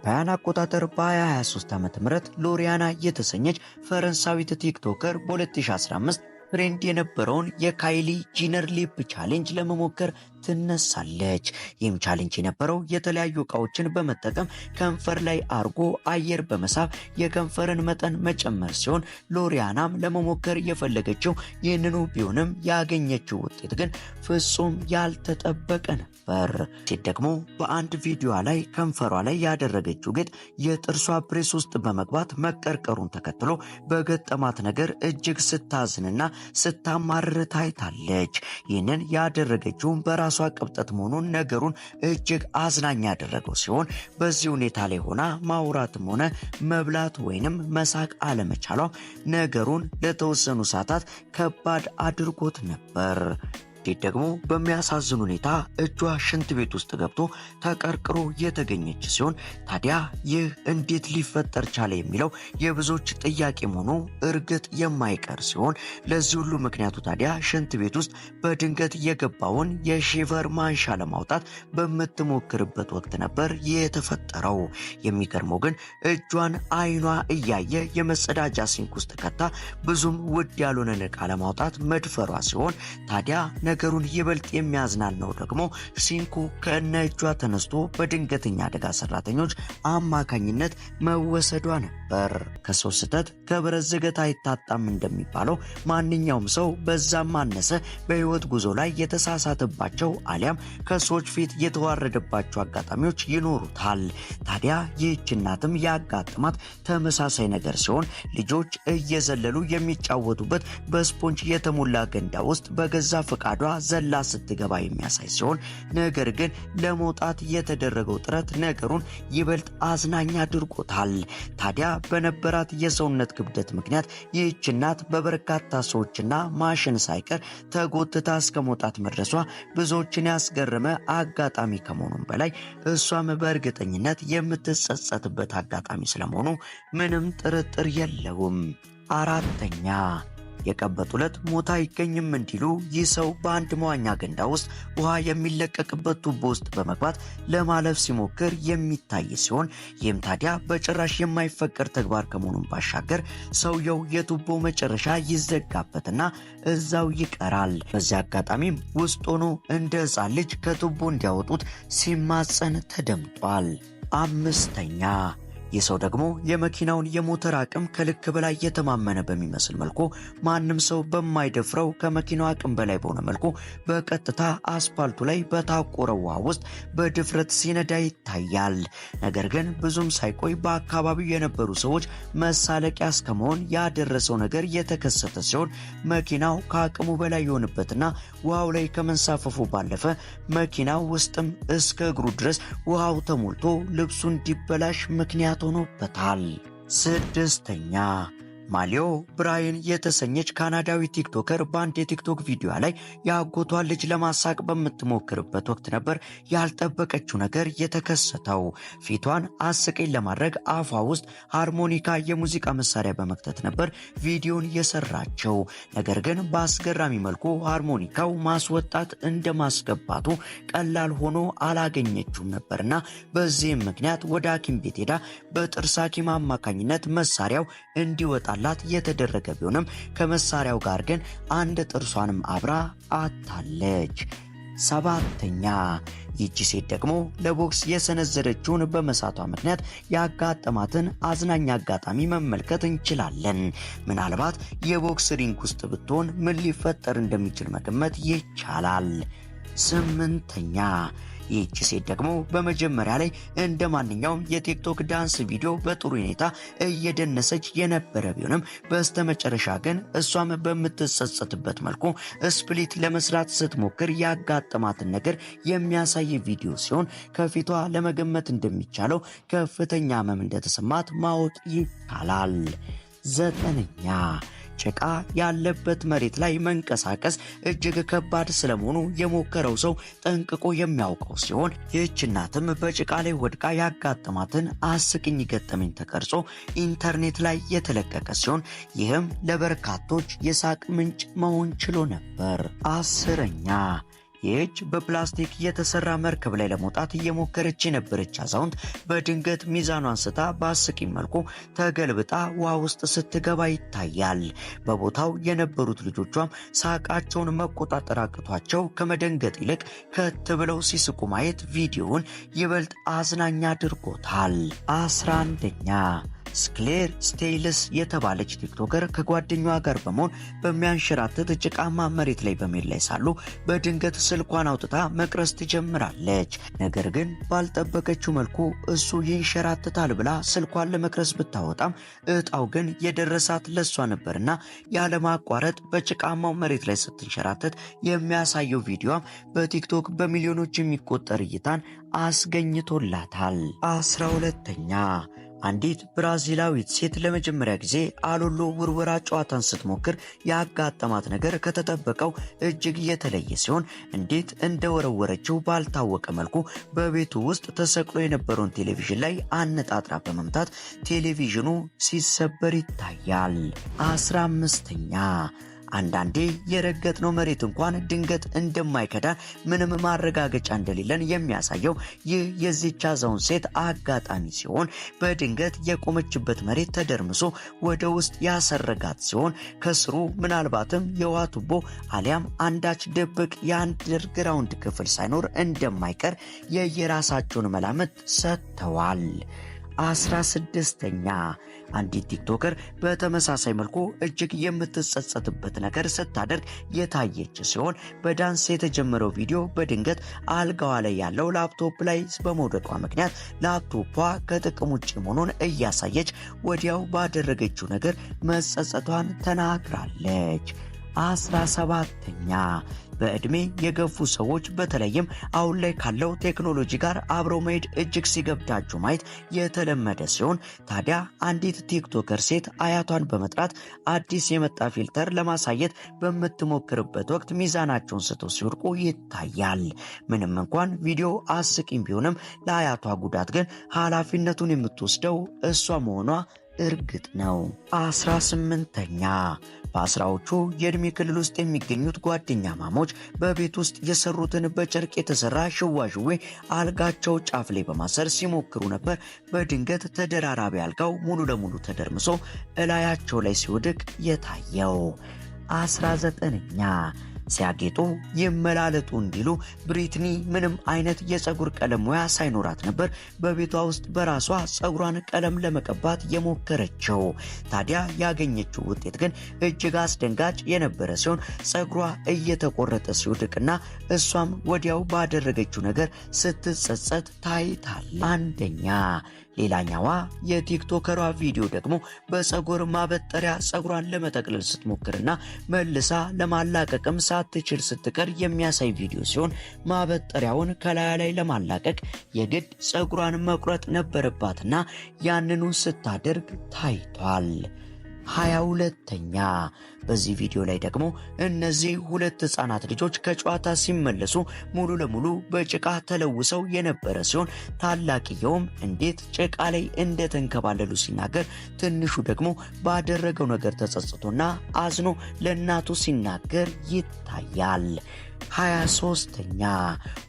አውሮፓውያን አቆጣጠር በ2023 ዓ.ም ሎሪያና የተሰኘች ፈረንሳዊት ቲክቶከር በ2015 ትሬንድ የነበረውን የካይሊ ጂነር ሊፕ ቻሌንጅ ለመሞከር ትነሳለች። ይህም ቻሌንጅ የነበረው የተለያዩ እቃዎችን በመጠቀም ከንፈር ላይ አርጎ አየር በመሳብ የከንፈርን መጠን መጨመር ሲሆን ሎሪያናም ለመሞከር የፈለገችው ይህንኑ ቢሆንም ያገኘችው ውጤት ግን ፍጹም ያልተጠበቀ ነበር። ሴት ደግሞ በአንድ ቪዲዮ ላይ ከንፈሯ ላይ ያደረገችው ጌጥ የጥርሷ ፕሬስ ውስጥ በመግባት መቀርቀሩን ተከትሎ በገጠማት ነገር እጅግ ስታዝንና ስታማርር ታይታለች። ይህንን ያደረገችው በራሷ ቅብጠት መሆኑን ነገሩን እጅግ አዝናኝ ያደረገው ሲሆን በዚህ ሁኔታ ላይ ሆና ማውራትም ሆነ መብላት ወይንም መሳቅ አለመቻሏ ነገሩን ለተወሰኑ ሰዓታት ከባድ አድርጎት ነበር። ሴት ደግሞ በሚያሳዝን ሁኔታ እጇ ሽንት ቤት ውስጥ ገብቶ ተቀርቅሮ የተገኘች ሲሆን ታዲያ ይህ እንዴት ሊፈጠር ቻለ የሚለው የብዙዎች ጥያቄ መሆኑ እርግጥ የማይቀር ሲሆን ለዚህ ሁሉ ምክንያቱ ታዲያ ሽንት ቤት ውስጥ በድንገት የገባውን የሼቨር ማንሻ ለማውጣት በምትሞክርበት ወቅት ነበር የተፈጠረው። የሚገርመው ግን እጇን አይኗ እያየ የመጸዳጃ ሲንክ ውስጥ ከታ ብዙም ውድ ያልሆነን ዕቃ ለማውጣት መድፈሯ ሲሆን ታዲያ ነገሩን ይበልጥ የሚያዝናናው ደግሞ ሲንኩ ከእነ እጇ ተነስቶ በድንገተኛ አደጋ ሰራተኞች አማካኝነት መወሰዷ ነበር። ከሰው ስህተት ከብረት ዝገት አይታጣም እንደሚባለው ማንኛውም ሰው በዛም ማነሰ በህይወት ጉዞ ላይ የተሳሳተባቸው አሊያም ከሰዎች ፊት የተዋረደባቸው አጋጣሚዎች ይኖሩታል። ታዲያ ይህች እናትም ያጋጥማት ተመሳሳይ ነገር ሲሆን ልጆች እየዘለሉ የሚጫወቱበት በስፖንጅ የተሞላ ገንዳ ውስጥ በገዛ ፈቃዷ ዘላ ስትገባ የሚያሳይ ሲሆን ነገር ግን ለመውጣት የተደረገው ጥረት ነገሩን ይበልጥ አዝናኝ አድርጎታል። ታዲያ በነበራት የሰውነት ክብደት ምክንያት ይህች እናት በበርካታ ሰዎችና ማሽን ሳይቀር ተጎትታ እስከ መውጣት መድረሷ ብዙዎችን ያስገረመ አጋጣሚ ከመሆኑም በላይ እሷም በእርግጠኝነት የምትጸጸትበት አጋጣሚ ስለመሆኑ ምንም ጥርጥር የለውም። አራተኛ የቀበጡ ዕለት ሞት አይገኝም እንዲሉ ይህ ሰው በአንድ መዋኛ ገንዳ ውስጥ ውሃ የሚለቀቅበት ቱቦ ውስጥ በመግባት ለማለፍ ሲሞክር የሚታይ ሲሆን ይህም ታዲያ በጭራሽ የማይፈቀድ ተግባር ከመሆኑን ባሻገር ሰውየው የቱቦ መጨረሻ ይዘጋበትና እዛው ይቀራል። በዚህ አጋጣሚም ውስጥ ሆኖ እንደ ሕፃን ልጅ ከቱቦ እንዲያወጡት ሲማጸን ተደምጧል። አምስተኛ ይህ ሰው ደግሞ የመኪናውን የሞተር አቅም ከልክ በላይ የተማመነ በሚመስል መልኩ ማንም ሰው በማይደፍረው ከመኪናው አቅም በላይ በሆነ መልኩ በቀጥታ አስፓልቱ ላይ በታቆረ ውሃ ውስጥ በድፍረት ሲነዳ ይታያል። ነገር ግን ብዙም ሳይቆይ በአካባቢው የነበሩ ሰዎች መሳለቂያ እስከመሆን ያደረሰው ነገር የተከሰተ ሲሆን መኪናው ከአቅሙ በላይ የሆነበትና ውሃው ላይ ከመንሳፈፉ ባለፈ መኪናው ውስጥም እስከ እግሩ ድረስ ውሃው ተሞልቶ ልብሱ እንዲበላሽ ምክንያት ሆኖበታል። ስድስተኛ ማሊዮ ብራይን የተሰኘች ካናዳዊ ቲክቶከር በአንድ የቲክቶክ ቪዲዮ ላይ የአጎቷን ልጅ ለማሳቅ በምትሞክርበት ወቅት ነበር ያልጠበቀችው ነገር የተከሰተው። ፊቷን አስቂኝ ለማድረግ አፏ ውስጥ ሃርሞኒካ የሙዚቃ መሳሪያ በመክተት ነበር ቪዲዮን የሰራቸው። ነገር ግን በአስገራሚ መልኩ ሃርሞኒካው ማስወጣት እንደ ማስገባቱ ቀላል ሆኖ አላገኘችውም ነበርና በዚህም ምክንያት ወደ ሐኪም ቤት ሄዳ በጥርስ ሐኪም አማካኝነት መሳሪያው እንዲወጣ የተደረገ ቢሆንም ከመሳሪያው ጋር ግን አንድ ጥርሷንም አብራ አጣለች። ሰባተኛ ይህች ሴት ደግሞ ለቦክስ የሰነዘረችውን በመሳቷ ምክንያት ያጋጠማትን አዝናኝ አጋጣሚ መመልከት እንችላለን። ምናልባት የቦክስ ሪንግ ውስጥ ብትሆን ምን ሊፈጠር እንደሚችል መገመት ይቻላል። ስምንተኛ ይህች ሴት ደግሞ በመጀመሪያ ላይ እንደ ማንኛውም የቲክቶክ ዳንስ ቪዲዮ በጥሩ ሁኔታ እየደነሰች የነበረ ቢሆንም በስተመጨረሻ ግን እሷም በምትጸጸትበት መልኩ ስፕሊት ለመስራት ስትሞክር ያጋጠማትን ነገር የሚያሳይ ቪዲዮ ሲሆን ከፊቷ ለመገመት እንደሚቻለው ከፍተኛ ህመም እንደተሰማት ማወቅ ይቻላል። ዘጠነኛ ጭቃ ያለበት መሬት ላይ መንቀሳቀስ እጅግ ከባድ ስለመሆኑ የሞከረው ሰው ጠንቅቆ የሚያውቀው ሲሆን ይህች እናትም በጭቃ ላይ ወድቃ ያጋጠማትን አስቂኝ ገጠመኝ ተቀርጾ ኢንተርኔት ላይ የተለቀቀ ሲሆን ይህም ለበርካቶች የሳቅ ምንጭ መሆን ችሎ ነበር። አስረኛ ይህች በፕላስቲክ የተሰራ መርከብ ላይ ለመውጣት እየሞከረች የነበረች አዛውንት በድንገት ሚዛኗን ስታ በአስቂኝ መልኩ ተገልብጣ ውሃ ውስጥ ስትገባ ይታያል። በቦታው የነበሩት ልጆቿም ሳቃቸውን መቆጣጠር አቅቷቸው ከመደንገጥ ይልቅ ከት ብለው ሲስቁ ማየት ቪዲዮውን ይበልጥ አዝናኝ አድርጎታል። 11ኛ ስክሌር ስቴይልስ የተባለች ቲክቶከር ከጓደኛዋ ጋር በመሆን በሚያንሸራትት ጭቃማ መሬት ላይ በመሄድ ላይ ሳሉ በድንገት ስልኳን አውጥታ መቅረጽ ትጀምራለች። ነገር ግን ባልጠበቀችው መልኩ እሱ ይንሸራትታል ብላ ስልኳን ለመቅረጽ ብታወጣም እጣው ግን የደረሳት ለሷ ነበርና ያለማቋረጥ በጭቃማው መሬት ላይ ስትንሸራተት የሚያሳየው ቪዲዮም በቲክቶክ በሚሊዮኖች የሚቆጠር እይታን አስገኝቶላታል። 12ኛ አንዲት ብራዚላዊት ሴት ለመጀመሪያ ጊዜ አሎሎ ውርወራ ጨዋታን ስትሞክር ያጋጠማት ነገር ከተጠበቀው እጅግ የተለየ ሲሆን እንዴት እንደወረወረችው ባልታወቀ መልኩ በቤቱ ውስጥ ተሰቅሎ የነበረውን ቴሌቪዥን ላይ አነጣጥራ በመምታት ቴሌቪዥኑ ሲሰበር ይታያል። 15ኛ አንዳንዴ የረገጥነው መሬት እንኳን ድንገት እንደማይከዳን ምንም ማረጋገጫ እንደሌለን የሚያሳየው ይህ የዚህች አዛውንት ሴት አጋጣሚ ሲሆን በድንገት የቆመችበት መሬት ተደርምሶ ወደ ውስጥ ያሰረጋት ሲሆን ከስሩ ምናልባትም የውሃ ቱቦ አሊያም አንዳች ድብቅ የአንደርግራውንድ ክፍል ሳይኖር እንደማይቀር የየራሳቸውን መላምት ሰጥተዋል። 16ኛ አንዲት ቲክቶከር በተመሳሳይ መልኩ እጅግ የምትጸጸትበት ነገር ስታደርግ የታየች ሲሆን በዳንስ የተጀመረው ቪዲዮ በድንገት አልጋዋ ላይ ያለው ላፕቶፕ ላይ በመውደቋ ምክንያት ላፕቶፓ ከጥቅም ውጭ መሆኑን እያሳየች ወዲያው ባደረገችው ነገር መጸጸቷን ተናግራለች። 17ኛ በዕድሜ የገፉ ሰዎች በተለይም አሁን ላይ ካለው ቴክኖሎጂ ጋር አብረው መሄድ እጅግ ሲገብዳቸው ማየት የተለመደ ሲሆን ታዲያ አንዲት ቲክቶከር ሴት አያቷን በመጥራት አዲስ የመጣ ፊልተር ለማሳየት በምትሞክርበት ወቅት ሚዛናቸውን ስተው ሲወድቁ ይታያል። ምንም እንኳን ቪዲዮ አስቂኝ ቢሆንም ለአያቷ ጉዳት ግን ኃላፊነቱን የምትወስደው እሷ መሆኗ እርግጥ ነው። 18ኛ በአስራዎቹ የዕድሜ ክልል ውስጥ የሚገኙት ጓደኛ ማሞች በቤት ውስጥ የሰሩትን በጨርቅ የተሰራ ሽዋሽዌ አልጋቸው ጫፍ ላይ በማሰር ሲሞክሩ ነበር። በድንገት ተደራራቢ አልጋው ሙሉ ለሙሉ ተደርምሶ እላያቸው ላይ ሲወድቅ የታየው። 19ኛ ሲያጌጡ ይመላለጡ እንዲሉ ብሪትኒ ምንም አይነት የፀጉር ቀለም ሙያ ሳይኖራት ነበር በቤቷ ውስጥ በራሷ ፀጉሯን ቀለም ለመቀባት የሞከረችው። ታዲያ ያገኘችው ውጤት ግን እጅግ አስደንጋጭ የነበረ ሲሆን ፀጉሯ እየተቆረጠ ሲወድቅና እሷም ወዲያው ባደረገችው ነገር ስትጸጸት ታይታለች። 1ኛ ሌላኛዋ የቲክቶከሯ ቪዲዮ ደግሞ በፀጉር ማበጠሪያ ፀጉሯን ለመጠቅለል ስትሞክርና መልሳ ለማላቀቅም ሳትችል ስትቀር የሚያሳይ ቪዲዮ ሲሆን ማበጠሪያውን ከላዩ ላይ ለማላቀቅ የግድ ፀጉሯን መቁረጥ ነበረባትና ያንኑ ስታደርግ ታይቷል። 22ኛ በዚህ ቪዲዮ ላይ ደግሞ እነዚህ ሁለት ህፃናት ልጆች ከጨዋታ ሲመለሱ ሙሉ ለሙሉ በጭቃ ተለውሰው የነበረ ሲሆን ታላቅየውም እንዴት ጭቃ ላይ እንደተንከባለሉ ሲናገር፣ ትንሹ ደግሞ ባደረገው ነገር ተጸጽቶና አዝኖ ለእናቱ ሲናገር ይታያል። 23ኛ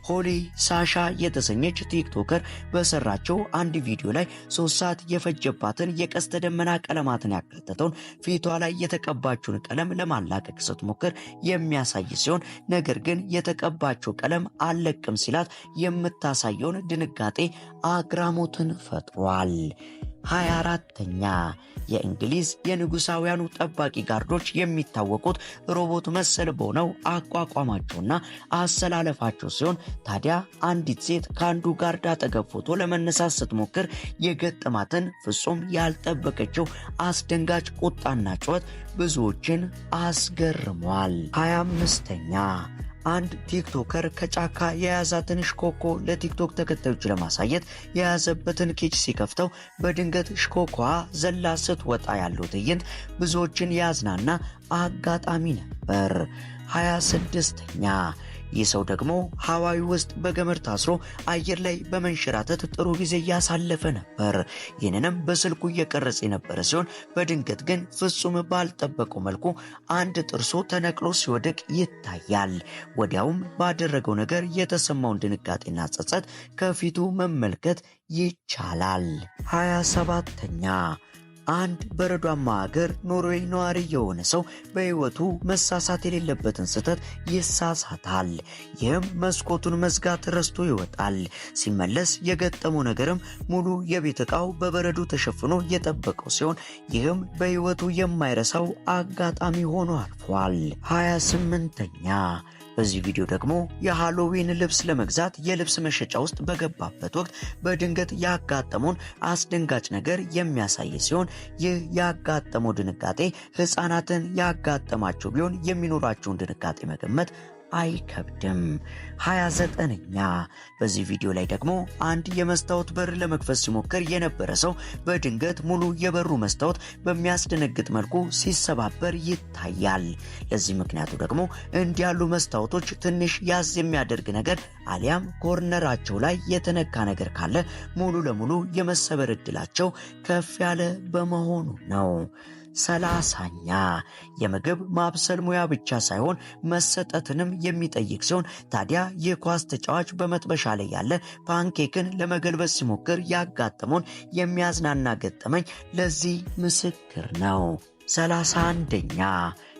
ሆሊ ሳሻ የተሰኘች ቲክቶከር በሰራቸው አንድ ቪዲዮ ላይ 3 ሰዓት የፈጀባትን የቀስተ ደመና ቀለማትን ያካተተውን ፊቷ ላይ የተቀባችውን ቀለም ለማላቀቅ ስትሞክር የሚያሳይ ሲሆን ነገር ግን የተቀባቸው ቀለም አልለቅም ሲላት የምታሳየውን ድንጋጤ አግራሞትን ፈጥሯል። 24ኛ የእንግሊዝ የንጉሳውያኑ ጠባቂ ጋርዶች የሚታወቁት ሮቦት መሰል በሆነው አቋቋማቸውና አሰላለፋቸው ሲሆን ታዲያ አንዲት ሴት ከአንዱ ጋርድ አጠገብ ፎቶ ለመነሳት ስትሞክር የገጠማትን ፍጹም ያልጠበቀችው አስደንጋጭ ቁጣና ጩኸት ብዙዎችን አስገርሟል። 25ኛ አንድ ቲክቶከር ከጫካ የያዛትን ሽኮኮ ለቲክቶክ ተከታዮች ለማሳየት የያዘበትን ኬጅ ሲከፍተው በድንገት ሽኮኮዋ ዘላ ስትወጣ ያለው ትዕይንት ብዙዎችን ያዝናና አጋጣሚ ነበር። 26ኛ ይህ ሰው ደግሞ ሀዋይ ውስጥ በገመድ ታስሮ አየር ላይ በመንሸራተት ጥሩ ጊዜ እያሳለፈ ነበር። ይህንንም በስልኩ እየቀረጸ የነበረ ሲሆን በድንገት ግን ፍጹም ባልጠበቀው መልኩ አንድ ጥርሱ ተነቅሎ ሲወድቅ ይታያል። ወዲያውም ባደረገው ነገር የተሰማውን ድንጋጤና ጸጸት ከፊቱ መመልከት ይቻላል። 27ኛ አንድ በረዷማ ሀገር ኖርዌይ ነዋሪ የሆነ ሰው በሕይወቱ መሳሳት የሌለበትን ስህተት ይሳሳታል። ይህም መስኮቱን መዝጋት ረስቶ ይወጣል። ሲመለስ የገጠመው ነገርም ሙሉ የቤት ዕቃው በበረዶ ተሸፍኖ የጠበቀው ሲሆን ይህም በሕይወቱ የማይረሳው አጋጣሚ ሆኖ አልፏል። 28ኛ በዚህ ቪዲዮ ደግሞ የሃሎዊን ልብስ ለመግዛት የልብስ መሸጫ ውስጥ በገባበት ወቅት በድንገት ያጋጠመውን አስደንጋጭ ነገር የሚያሳይ ሲሆን ይህ ያጋጠመው ድንጋጤ ሕፃናትን ያጋጠማቸው ቢሆን የሚኖራቸውን ድንጋጤ መገመት አይከብድም። 29ኛ በዚህ ቪዲዮ ላይ ደግሞ አንድ የመስታወት በር ለመክፈት ሲሞክር የነበረ ሰው በድንገት ሙሉ የበሩ መስታወት በሚያስደነግጥ መልኩ ሲሰባበር ይታያል። ለዚህ ምክንያቱ ደግሞ እንዲህ ያሉ መስታወቶች ትንሽ ያዝ የሚያደርግ ነገር አሊያም ኮርነራቸው ላይ የተነካ ነገር ካለ ሙሉ ለሙሉ የመሰበር ዕድላቸው ከፍ ያለ በመሆኑ ነው። 30ኛ የምግብ ማብሰል ሙያ ብቻ ሳይሆን መሰጠትንም የሚጠይቅ ሲሆን ታዲያ የኳስ ተጫዋች በመጥበሻ ላይ ያለ ፓንኬክን ለመገልበጥ ሲሞክር ያጋጠመውን የሚያዝናና ገጠመኝ ለዚህ ምስክር ነው። 31ኛ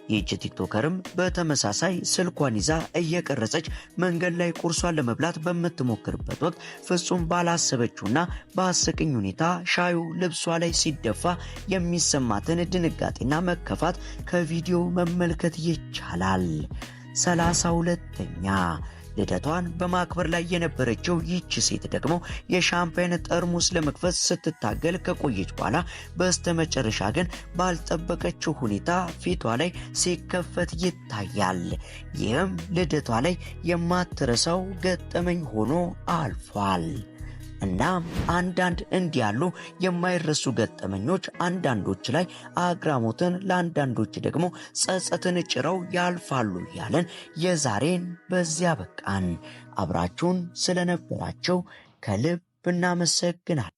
ይህች ቲክቶከርም በተመሳሳይ ስልኳን ይዛ እየቀረጸች መንገድ ላይ ቁርሷን ለመብላት በምትሞክርበት ወቅት ፍጹም ባላሰበችውና በአስቂኝ ሁኔታ ሻዩ ልብሷ ላይ ሲደፋ የሚሰማትን ድንጋጤና መከፋት ከቪዲዮ መመልከት ይቻላል። 32ኛ ልደቷን በማክበር ላይ የነበረችው ይህች ሴት ደግሞ የሻምፓኝ ጠርሙስ ለመክፈት ስትታገል ከቆየች በኋላ በስተመጨረሻ ግን ባልጠበቀችው ሁኔታ ፊቷ ላይ ሲከፈት ይታያል። ይህም ልደቷ ላይ የማትረሳው ገጠመኝ ሆኖ አልፏል። እናም አንዳንድ እንዲህ ያሉ የማይረሱ ገጠመኞች አንዳንዶች ላይ አግራሞትን ለአንዳንዶች ደግሞ ጸጸትን ጭረው ያልፋሉ እያለን የዛሬን በዚያ በቃን። አብራችሁን ስለነበራቸው ከልብ እናመሰግናለን።